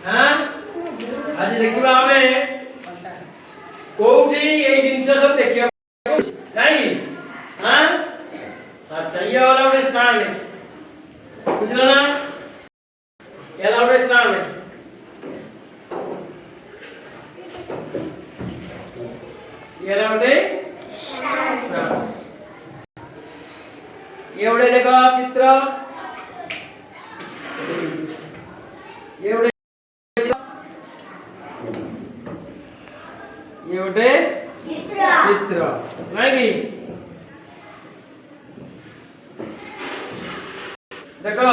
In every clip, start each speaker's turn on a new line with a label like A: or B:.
A: हां आज देखिबा हमें कोठी ए जिंस सब देखियो नहीं हां अच्छा ये वाला में स्टैंड है बुझला ना ये वाला में स्टैंड है ये वाला में स्टैंड एवढे देखो चित्र एवढे एवढे चित्र नाही देखो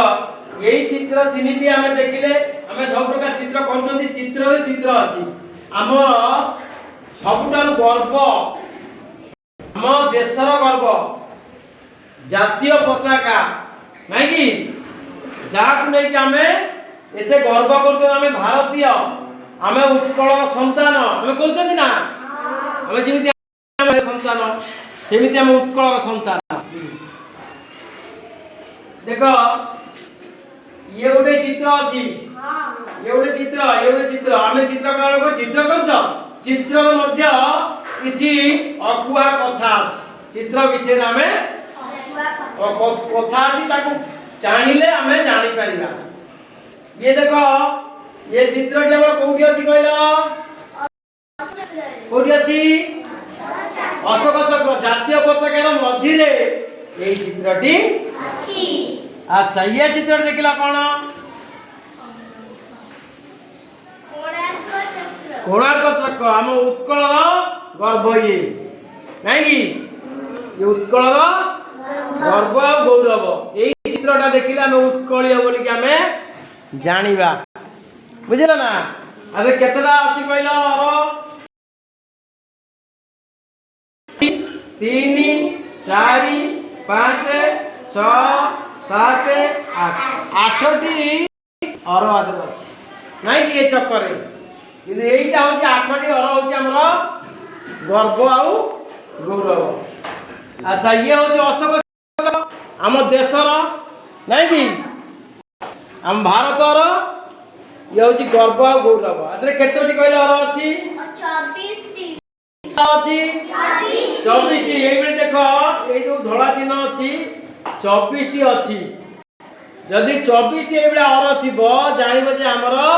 A: यही चित्र तीनटी आमे देखिले आमे सब प्रकार चित्र कोनथि चित्र रे चित्र अछि हमर सबटार गर्व हम देशर गर्व जातीय पताका नाही कि जाक नै कि आमे एते गर्व करते आमे भारतीय आमे उत्कल संतान आमे कहते ना आमे जेमिति आमे संतान सेमिति आमे उत्कल संतान देखो ये गोटे चित्र अछि ये गोटे चित्र आमे चित्रकार को चित्र करछ चित्र मध्य किछि अकुआ कथा अछि चित्र विषय आमे कथा अछि ताकू चाहिले आमे जानि परिबा ये देखो ये चित्रटी हमर कोठी अछि कहला कोठी अछि अशोक चक्र जातीय पताकार मझी रे ए चित्रटी अछि अच्छा ये चित्र देखिला कोन कोणार्क चक्र हम उत्कल गर्व ये नहीं कि ये उत्कल गर्व और गौरव ए चित्रटा देखिला हम उत्कलीय बोली कि हमें जानिबा बुझिला ना अरे केतला अछि कहला और 3 4 5 6 7 8 8टी और आदर अछि नाही कि ए चक्कर रे किंतु एइटा होछि 8टी और होछि हमरो गर्व आउ गौरव अच्छा ये होछि अशोक हम देशर नाही कि हम भारतर ये होछि गर्व आ गौरव अरे केतोटी कहले और अछि
B: 24 टी
A: अछि 24 टी एइ बेले देखो एइ जो धोला चिन्ह अछि 24 टी अछि जदि 24 टी एइ बेले और थिबो जानिबो जे हमरो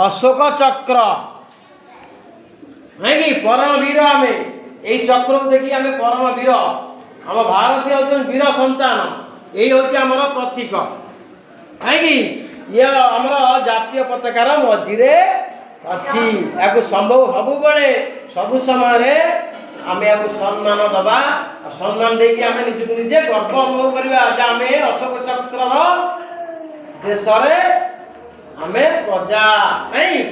A: अशोक चक्र नाही कि परम वीर आमे एइ चक्र को देखि आमे परम वीर हम भारतीय होछन वीर संतान एइ होछि हमरो प्रतीक नाही कि ये हमरो जातीय पताकार मझी रे अछि याको संभव हबु बेले सब समय रे आमे याको सम्मान दबा सम्मान दे कि आमे निज निजे गर्व अनुभव करबा जे आमे अशोक चक्र रो देश रे आमे प्रजा नहीं